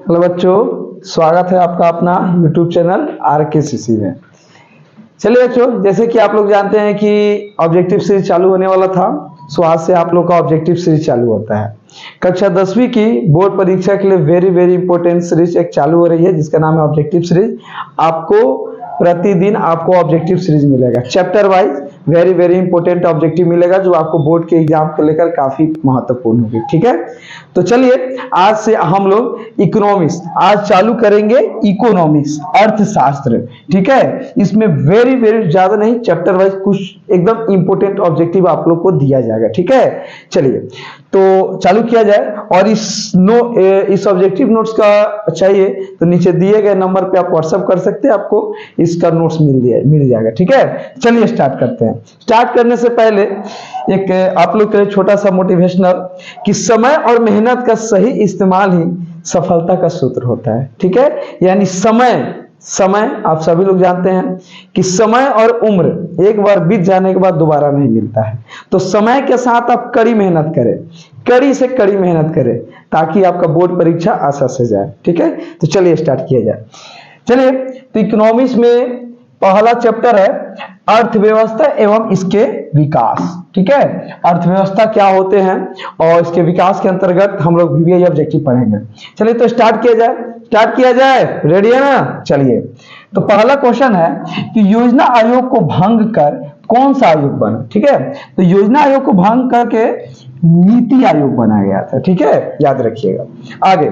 Hello बच्चों, स्वागत है आपका अपना YouTube चैनल RKCC में। चलिए बच्चों, जैसे कि आप लोग जानते हैं कि ऑब्जेक्टिव सीरीज चालू होने वाला था, सो आज से आप लोग का ऑब्जेक्टिव सीरीज चालू होता है। कक्षा 10वीं की बोर्ड परीक्षा के लिए वेरी इंपॉर्टेंट सीरीज एक चालू हो रही है जिसका नाम है ऑब्जेक्टिव सीरीज। आपको प्रतिदिन आपको ऑब्जेक्टिव सीरीज मिलेगा, chapter wise very important objective मिलेगा जो आपको बोर्ड के एग्जाम को लेकर काफी महत्वपूर्ण होगी। ठीक है, तो चलिए आज से हम लोग इकोनॉमिक्स आज चालू करेंगे, इकोनॉमिक्स अर्थशास्त्र। ठीक है, इसमें वेरी ज्यादा नहीं, चैप्टर वाइज कुछ एकदम इंपॉर्टेंट ऑब्जेक्टिव आप लोग को दिया जाएगा। ठीक है, चलिए तो चालू किया जाए। और इस ऑब्जेक्टिव नोट्स का चाहिए तो नीचे दिए गए नंबर पे आप व्हाट्सएप कर सकते हैं, आपको इसका नोट्स मिल जाएगा। ठीक है, चलिए स्टार्ट करते हैं। स्टार्ट करने से पहले एक आप लोग के लिए छोटा सा मोटिवेशनल कि समय और मेहनत का सही इस्तेमाल ही सफलता का सूत्र होता है। ठीक है, यानी समय आप सभी लोग जानते हैं कि समय और उम्र एक बार बीत जाने के बाद दोबारा नहीं मिलता है। तो समय के साथ आप कड़ी मेहनत करें, कड़ी से कड़ी मेहनत करें ताकि आपका बोर्ड परीक्षा आसानी से जाए। ठीक है, तो चलिए स्टार्ट किया जाए। चलिए, तो इकोनॉमिक्स में पहला चैप्टर है अर्थव्यवस्था एवं इसके विकास। ठीक है, अर्थव्यवस्था क्या होते हैं और इसके विकास के अंतर्गत हम लोग VBI ऑब्जेक्टिव पढ़ेंगे। चलिए तो स्टार्ट किया जाए। रेडी है ना? चलिए, तो पहला क्वेश्चन है कि योजना आयोग को भंग कर कौन सा आयोग बना। ठीक है, तो योजना आयोग को भंग करके नीति आयोग बनाया गया था। ठीक है, याद रखिएगा। आगे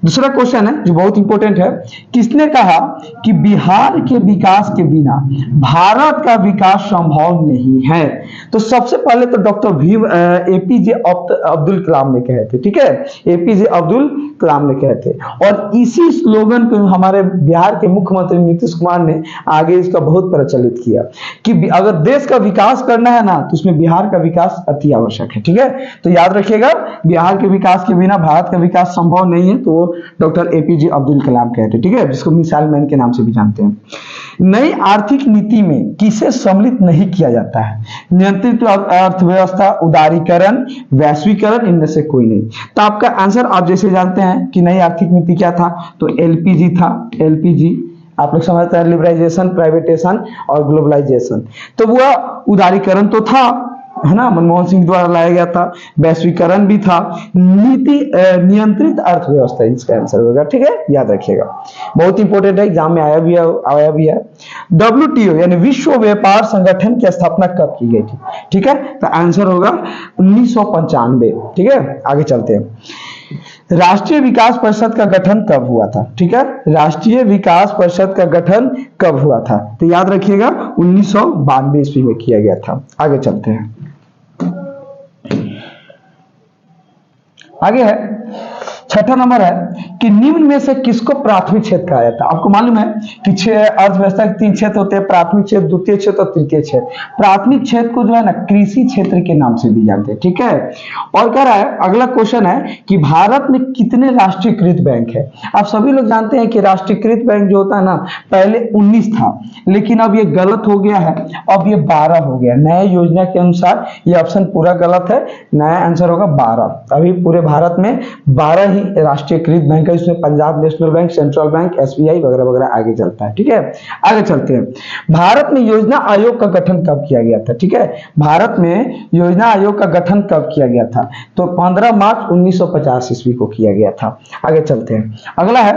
दूसरा क्वेश्चन है जो बहुत इंपॉर्टेंट है, किसने कहा कि बिहार के विकास के बिना भारत का विकास संभव नहीं है। तो सबसे पहले तो डॉक्टर APJ अब्दुल कलाम ने कहे थे। ठीक है, APJ अब्दुल कलाम ने कहे थे और इसी स्लोगन को हमारे बिहार के मुख्यमंत्री नीतीश कुमार ने आगे इसका बहुत प्रचलित किया कि अगर देश का विकास करना है ना तो उसमें बिहार का विकास अति आवश्यक है। ठीक है, तो याद रखिएगा, बिहार के विकास के बिना भारत का विकास संभव नहीं है। तो डॉक्टर APJ अब्दुल कलाम कहते हैं। ठीक है, जिसको मिसाइल मैन के नाम से भी जानते हैं। नई आर्थिक नीति में किसे सम्मिलित नहीं किया जाता है? नियंत्रित अर्थव्यवस्था, उदारीकरण, वैश्वीकरण, इनमें से कोई नहीं। तो आपका आंसर आप जैसे जानते हैं कि नई आर्थिक नीति क्या था, तो LPG था। LPG आप लोग समझते हैं, लिबरलाइजेशन, प्राइवेटेशन और ग्लोबलाइजेशन। तो वह उदारीकरण तो था, है ना, मनमोहन सिंह द्वारा लाया गया था। वैश्वीकरण भी था। नियंत्रित अर्थव्यवस्था इसका आंसर होगा। ठीक है, याद रखिएगा, बहुत इंपॉर्टेंट है, एग्जाम में आया भी है। WTO यानी विश्व व्यापार संगठन की स्थापना कब की गई थी? ठीक है, तो आंसर होगा 1995। ठीक है, आगे चलते हैं। राष्ट्रीय विकास परिषद का गठन कब हुआ था? ठीक है, राष्ट्रीय विकास परिषद का गठन कब हुआ था? तो याद रखिएगा 1992 ईस्वी में किया गया था। आगे चलते हैं। आगे है छठा नंबर है कि निम्न में से किसको प्राथमिक क्षेत्र कहा जाता है? आपको मालूम है कि अर्थव्यवस्था के 3 क्षेत्र होते हैं, प्राथमिक क्षेत्र, द्वितीय क्षेत्र और तृतीय क्षेत्र। प्राथमिक क्षेत्र को जो है ना कृषि क्षेत्र के नाम से भी जानते हैं। ठीक है, और कह रहा है अगला क्वेश्चन है कि भारत में कितने राष्ट्रीयकृत बैंक है? आप सभी लोग जानते हैं कि राष्ट्रीयकृत बैंक जो होता है ना, पहले 19 था, लेकिन अब ये गलत हो गया है, अब ये 12 हो गया। नए योजना के अनुसार ये ऑप्शन पूरा गलत है, नया आंसर होगा 12। अभी पूरे भारत में 12 राष्ट्रीयकृत बैंक है, इसमें Punjab national bank, central bank, SBI वगैरह आगे चलता है। ठीक है, आगे चलते हैं। भारत में योजना आयोग का गठन कब किया गया था? ठीक है, भारत में योजना आयोग का गठन कब किया गया था? तो 15 मार्च 1950 ईस्वी को किया गया था। आगे चलते हैं। अगला है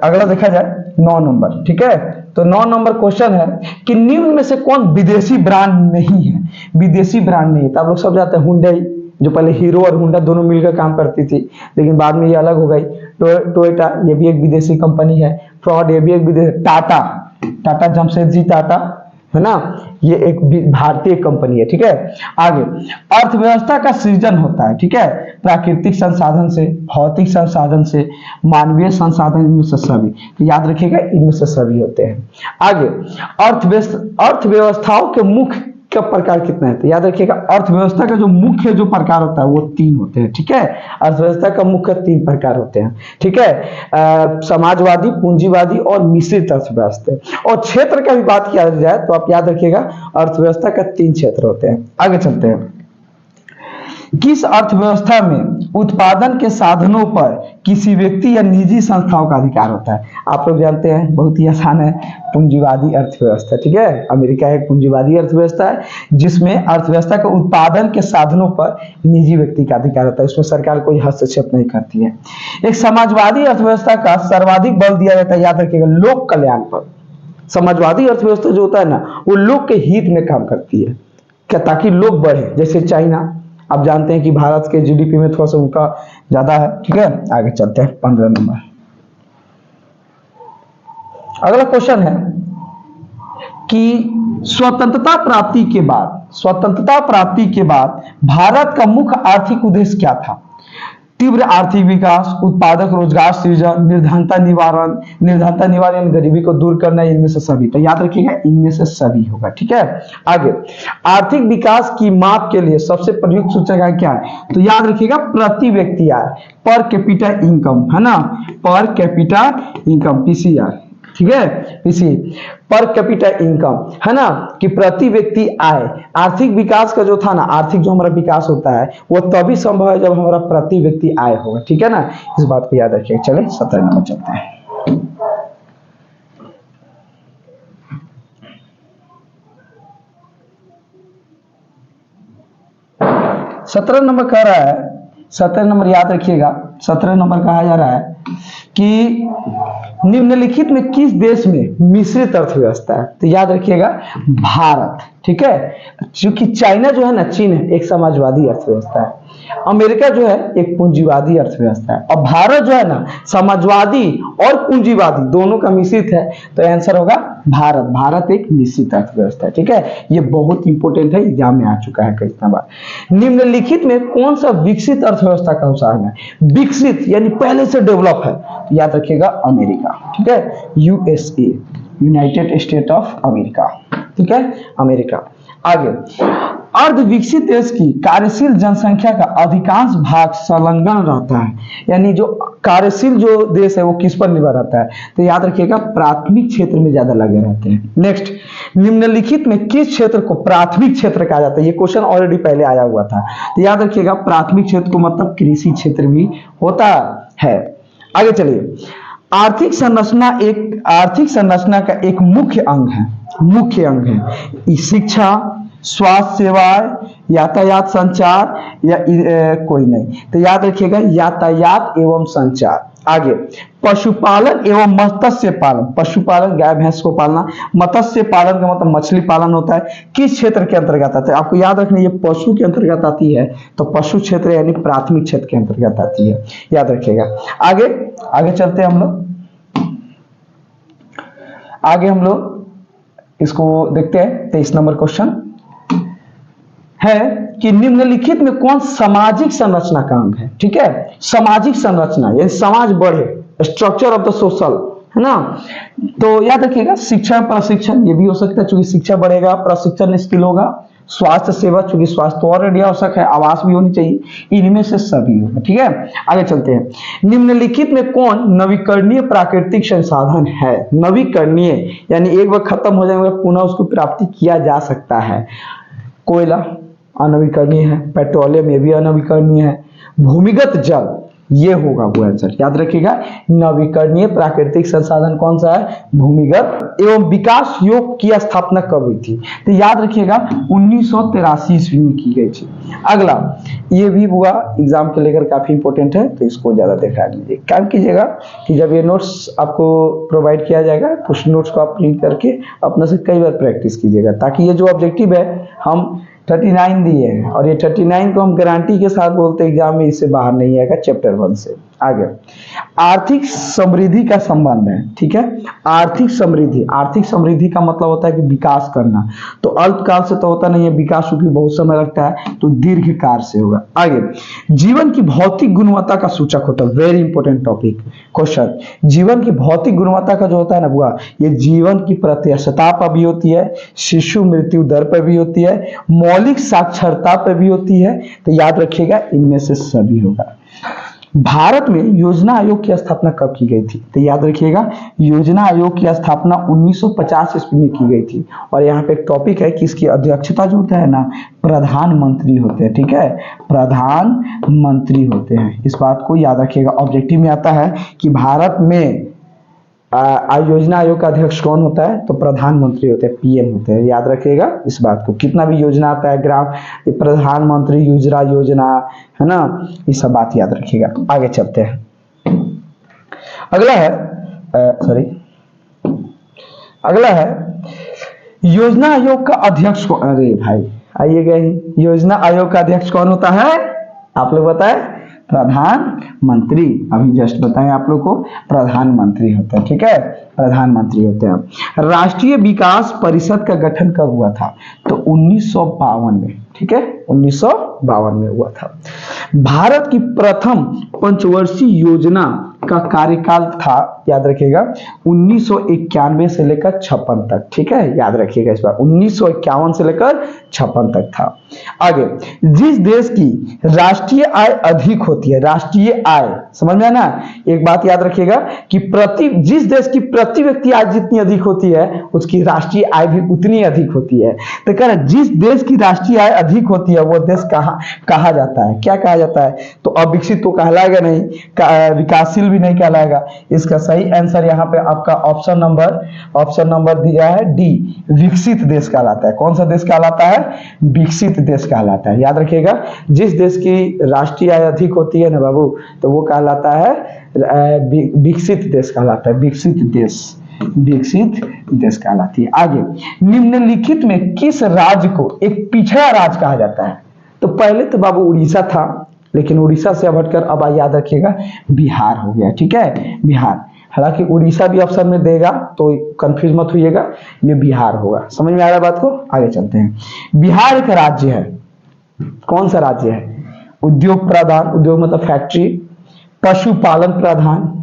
अगला देखा जाए 9 नंबर। ठीक है, तो 9 नंबर क्वेश्चन है कि निम्न में से कौन विदेशी ब्रांड नहीं है? विदेशी ब्रांड नहीं है तो आप लोग सब जानते हैं हुंडई, जो पहले हीरो और होंडा दोनों मिलकर काम करती थी, लेकिन बाद में ये अलग हो गई। टोयोटा ये भी एक विदेशी कंपनी है। फ्रॉड ये भी एक विदेशी। टाटा जमशेदजी टाटा, है ना, ये एक भारतीय कंपनी है। ठीक है, आगे अर्थव्यवस्था का सृजन होता है। ठीक है, प्राकृतिक संसाधन से, भौतिक संसाधन से, मानवीय संसाधन, इनमें से सभी। तो याद रखिएगा इनमें से सभी होते हैं। आगे अर्थव्यवस्थाओं के मुख्य का प्रकार कितना है? तो याद रखिएगा अर्थव्यवस्था का जो मुख्य जो प्रकार होता है वो 3 होते हैं। ठीक है, अर्थव्यवस्था का मुख्य 3 प्रकार होते हैं। ठीक है, समाजवादी, पूंजीवादी और मिश्रित अर्थव्यवस्था। और क्षेत्र का भी बात किया जाए तो आप याद रखिएगा अर्थव्यवस्था का 3 क्षेत्र होते हैं। आगे चलते हैं। किस अर्थव्यवस्था में उत्पादन के साधनों पर किसी व्यक्ति या निजी संस्थाओं का अधिकार होता है? आप लोग जानते हैं, बहुत ही आसान है, पूंजीवादी अर्थव्यवस्था। ठीक है, अमेरिका एक पूंजीवादी अर्थव्यवस्था है जिसमें अर्थव्यवस्था के उत्पादन के साधनों पर निजी व्यक्ति का अधिकार होता है, इसमें सरकार कोई हस्तक्षेप नहीं करती है। एक समाजवादी अर्थव्यवस्था का सर्वाधिक बल दिया जाता है, याद रखिएगा, लोक कल्याण पर। समाजवादी अर्थव्यवस्था जो होता है ना, वो लोग के हित में काम करती है, क्या, ताकि लोग बढ़े। जैसे चाइना, आप जानते हैं कि भारत के जीडीपी में थोड़ा सा उनका ज्यादा है। ठीक है, आगे चलते हैं 15 नंबर। अगला क्वेश्चन है कि स्वतंत्रता प्राप्ति के बाद भारत का मुख्य आर्थिक उद्देश्य क्या था? तीव्र आर्थिक विकास, उत्पादक रोजगार सृजन, निर्धनता निवारण यानी गरीबी को दूर करना, इनमें से सभी। तो याद रखिएगा, इनमें से सभी होगा। ठीक है, आगे, आर्थिक विकास की माप के लिए सबसे प्रयुक्त सूचकांक क्या है? तो याद रखिएगा, प्रति व्यक्ति आय, पर कैपिटा इनकम, है ना, पर कैपिटा इनकम, पीसीआर। ठीक है, पीसी, पर कैपिटा इनकम, है ना, कि प्रति व्यक्ति आय। आर्थिक विकास का जो था ना, आर्थिक जो हमारा विकास होता है वो तभी संभव है जब हमारा प्रति व्यक्ति आय होगा। ठीक है ना, इस बात को याद रखिए। चले 17 नंबर चलते हैं। 17 नंबर कह रहा है, 17 नंबर याद रखिएगा, 17 नंबर कहा जा रहा है कि निम्नलिखित में किस देश में मिश्रित अर्थव्यवस्था है? तो याद रखिएगा, भारत। ठीक है, क्योंकि चाइना जो है ना, चीन है, एक समाजवादी अर्थव्यवस्था है, अमेरिका जो है एक पूंजीवादी अर्थव्यवस्था है, और भारत जो है ना, समाजवादी और पूंजीवादी दोनों का मिश्रित है। तो आंसर होगा भारत। भारत एक मिश्रित अर्थव्यवस्था है। ठीक है, ये बहुत इंपॉर्टेंट है, एग्जाम में आ चुका है कई बार। निम्नलिखित में कौन सा विकसित अर्थव्यवस्था का उदाहरण है? विकसित यानी पहले से डेवलप है, तो याद रखिएगा, अमेरिका। ठीक है, USA, United state of America. ठीक है, अमेरिका। आगे, अर्ध विकसित देश की कार्यशील जनसंख्या का अधिकांश भाग संलग्न रहता है, यानी जो कार्यशील जो देश है वो किस पर निर्भर रहता है? तो याद रखिएगा, प्राथमिक क्षेत्र में ज्यादा लगे रहते हैं। नेक्स्ट, निम्नलिखित में किस क्षेत्र को प्राथमिक क्षेत्र कहा जाता है? ये क्वेश्चन ऑलरेडी पहले आया हुआ था, तो याद रखिएगा, प्राथमिक क्षेत्र को मतलब कृषि क्षेत्र भी होता है। आगे चलिए, आर्थिक संरचना का एक मुख्य अंग है शिक्षा, स्वास्थ्य सेवाएं, यातायात, संचार, या कोई नहीं। तो याद रखिएगा, यातायात एवं संचार। आगे, पशुपालन एवं मत्स्य पालन, पशुपालन गाय भैंस को पालना, मत्स्य पालन का मतलब मछली पालन होता है, किस क्षेत्र के अंतर्गत आता है? आपको याद रखना, ये पशु के अंतर्गत आती है, तो पशु क्षेत्र यानी प्राथमिक क्षेत्र के अंतर्गत आती है, याद रखिएगा। आगे चलते हैं हम लोग, इसको देखते हैं। 23 नंबर क्वेश्चन है कि निम्नलिखित में कौन सामाजिक संरचना का अंग है? ठीक है, सामाजिक संरचना यानी समाज बढ़े, स्ट्रक्चर ऑफ द सोशल, है ना। तो याद रखिएगा, शिक्षा, प्रशिक्षण, ये भी हो सकता है, चूंकि शिक्षा बढ़ेगा, प्रशिक्षण स्किल होगा, स्वास्थ्य सेवा, चूंकि स्वास्थ्य तो ऑलरेडी आवश्यक है, आवास भी होनी चाहिए, इनमें से सभी होगा। ठीक है, आगे चलते हैं। निम्नलिखित में कौन नवीकरणीय प्राकृतिक संसाधन है? नवीकरणीय यानी एक बार खत्म हो जाएगा, पुनः उसको प्राप्ति किया जा सकता है। कोयला अनवीकरणीय है, पेट्रोलियम ये भी अनवीकरणीय है, भूमिगत जल ये होगा वो आंसर, याद रखिएगा। नवीकरणीय प्राकृतिक संसाधन कौन सा है? भूमिगत। एवं विकास योग की स्थापना कब हुई थी? तो याद रखिएगा 1983 ईस्वी में की गई थी। अगला, ये भी हुआ एग्जाम के लेकर काफी इंपॉर्टेंट है, तो इसको ज्यादा देखा लीजिए। काम कीजिएगा कि जब ये नोट्स आपको प्रोवाइड किया जाएगा तो उस नोट्स को आप प्रिंट करके अपने से कई बार प्रैक्टिस कीजिएगा, ताकि ये जो ऑब्जेक्टिव है हम 39 दिए हैं, और ये 39 को हम गारंटी के साथ बोलते हैं एग्जाम में इससे बाहर नहीं आएगा, चैप्टर 1 से। आगे, आर्थिक समृद्धि का संबंध है। ठीक है, आर्थिक समृद्धि का मतलब होता है कि विकास करना, तो अल्पकाल से तो होता नहीं है विकास, क्योंकि बहुत समय लगता है, तो दीर्घकाल से होगा। आगे, जीवन की भौतिक गुणवत्ता का सूचक होता है, वेरी इंपॉर्टेंट टॉपिक क्वेश्चन। जीवन की भौतिक गुणवत्ता का जो होता है ना बुआ, ये जीवन की प्रत्याशता पर भी होती है, शिशु मृत्यु दर पर भी होती है, मौलिक साक्षरता पर भी होती है, तो याद रखिएगा इनमें से सभी होगा। भारत में योजना आयोग की स्थापना कब की गई थी? तो याद रखिएगा, योजना आयोग की स्थापना 1950 ईस्वी में की गई थी। और यहाँ पे एक टॉपिक है कि इसकी अध्यक्षता जो होता है ना, प्रधानमंत्री होते हैं। ठीक है, प्रधानमंत्री होते हैं, इस बात को याद रखिएगा। ऑब्जेक्टिव में आता है कि भारत में योजना आयोग का अध्यक्ष कौन होता है? तो प्रधानमंत्री होते हैं, पीएम होते हैं। याद रखिएगा इस बात को। कितना भी योजना आता है, ग्राम प्रधानमंत्री युजरा योजना, है ना, ये सब बात याद रखिएगा। आगे चलते हैं। अगला है अगला है योजना आयोग का अध्यक्ष कौन? अरे भाई आइएगा ही, योजना आयोग का अध्यक्ष कौन होता है? आप लोग बताएं, प्रधानमंत्री। अभी जस्ट बताएं आप लोग को, प्रधानमंत्री होते हैं। ठीक है, प्रधानमंत्री होते हैं। राष्ट्रीय विकास परिषद का गठन कब हुआ था? तो 1952 में। ठीक है, 1952 में हुआ था। भारत की प्रथम पंचवर्षीय योजना का कार्यकाल था, याद रखिएगा, 1991 से लेकर 56 तक। ठीक है, याद रखिएगा इस बार, 1951 से लेकर 56 तक था। आगे, जिस देश की राष्ट्रीय आय अधिक होती है, राष्ट्रीय आय समझ में है ना, एक बात याद रखिएगा कि जिस देश की प्रति व्यक्ति आय जितनी अधिक होती है, उसकी राष्ट्रीय आय भी उतनी अधिक होती है। तो कह रहा जिस देश की राष्ट्रीय आय अधिक होती है वो देश कहा जाता है, क्या कहा जाता है? तो अविकसित तो कहलाएगा नहीं, विकासशील भी नहीं कहलाएगा। इसका सही आंसर यहाँ पे आपका ऑप्शन नंबर दिया है डी, विकसित देश कहलाता है। कौन सा देश कहलाता है? विकसित देश कहलाता है। याद रखिएगा, जिस देश की राष्ट्रीय आय अधिक होती है ना बाबू, तो वो कहलाता है विकसित देश कहलाता है। विकसित देश कहलाती है। आगे, निम्नलिखित में किस राज्य को एक पिछड़ा राज्य कहा जाता है? तो पहले तो बाबू उड़ीसा था, लेकिन उड़ीसा से अब हटकर अब याद रखिएगा बिहार हो गया। ठीक है, बिहार। हालांकि उड़ीसा भी ऑप्शन में देगा तो कंफ्यूज मत होइएगा, ये बिहार होगा। समझ में आ रहा है बात को? आगे चलते हैं। बिहार एक राज्य है, कौन सा राज्य है? उद्योग प्रधान, उद्योग मतलब फैक्ट्री, पशुपालन प्रधान,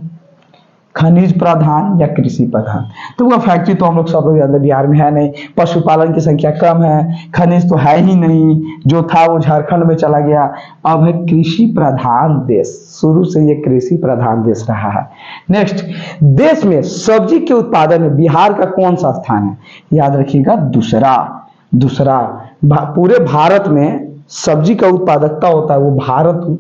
खनिज प्रधान या कृषि प्रधान? तो वो फैक्ट्री तो हम लोग सब लोग जानते बिहार में है नहीं, पशुपालन की संख्या कम है, खनिज तो है ही नहीं, जो था वो झारखंड में चला गया। अब है कृषि प्रधान देश, शुरू से ये कृषि प्रधान देश रहा है। नेक्स्ट, देश में सब्जी के उत्पादन में बिहार का कौन सा स्थान है? याद रखिएगा, दूसरा। पूरे भारत में सब्जी का उत्पादकता होता है वो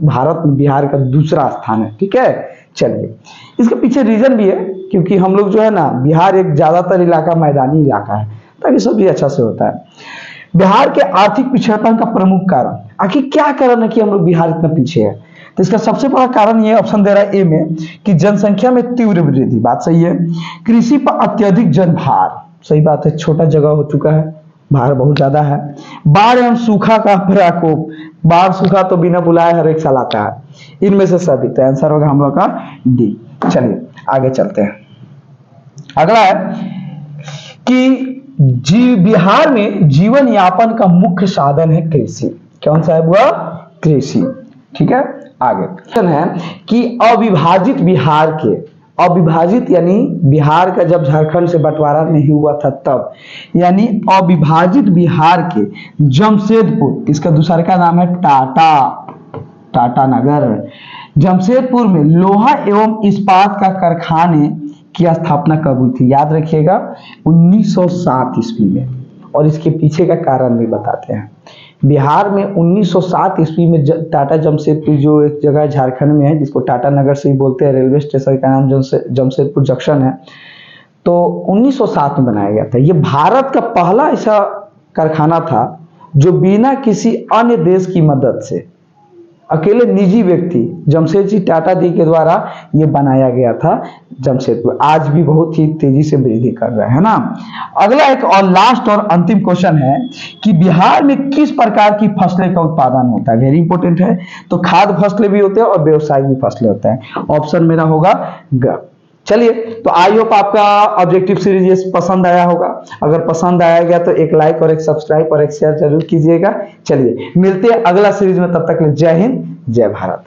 भारत में बिहार का दूसरा स्थान है। ठीक है, चलिए, इसके पीछे रीजन भी है, क्योंकि हम लोग जो है ना, बिहार एक ज्यादातर इलाका मैदानी इलाका है, ताकि सब्जी अच्छा से होता है। बिहार के आर्थिक पिछड़ेपन का प्रमुख कारण, आखिर क्या कारण है कि हम लोग बिहार इतना पीछे है? तो इसका सबसे बड़ा कारण ये ऑप्शन दे रहा है ए में कि जनसंख्या में तीव्र वृद्धि, बात सही है। कृषि पर अत्यधिक जनभार, सही बात है, छोटा जगह हो चुका है, भार बहुत ज्यादा है। बाढ़ एवं सूखा का प्रकोप, बाढ़ सूखा तो बिना बुलाए हर एक साल आता है। इनमें से सभी, तो आंसर होगा हम लोग का डी। चलिए आगे चलते हैं। अगला है कि बिहार में जीवन यापन का मुख्य साधन है कृषि। कौन सा है वह? कृषि। ठीक है, आगे है कि अविभाजित बिहार के, अविभाजित यानी बिहार का जब झारखंड से बंटवारा नहीं हुआ था तब, यानी अविभाजित बिहार के जमशेदपुर, इसका दूसरा का नाम है टाटा नगर, जमशेदपुर में लोहा एवं इस्पात का कारखाने की स्थापना कब हुई थी? याद रखिएगा, 1907 ईस्वी में। और इसके पीछे का कारण भी बताते हैं। बिहार में 1907 ईस्वी में टाटा जमशेदपुर, जो एक जगह झारखंड में है जिसको टाटा नगर से ही बोलते हैं, रेलवे स्टेशन का नाम जमशेदपुर जंक्शन है, तो 1907 में बनाया गया था। ये भारत का पहला ऐसा कारखाना था जो बिना किसी अन्य देश की मदद से, अकेले निजी व्यक्ति जमशेदजी टाटा जी के द्वारा ये बनाया गया था जमशेदपुर। आज भी बहुत ही तेजी से वृद्धि कर रहा है ना। अगला एक और लास्ट और अंतिम क्वेश्चन है कि बिहार में किस प्रकार की फसलें का उत्पादन होता है? वेरी इंपॉर्टेंट है। तो खाद्य फसलें भी होते हैं और व्यवसायिक भी फसलें होते हैं। ऑप्शन मेरा होगा ग। चलिए, तो आई होप आपका ऑब्जेक्टिव सीरीज पसंद आया होगा। अगर पसंद आया गया तो एक लाइक और एक सब्सक्राइब और एक शेयर जरूर कीजिएगा। चलिए मिलते हैं अगला सीरीज में, तब तक के लिए जय हिंद, जय भारत।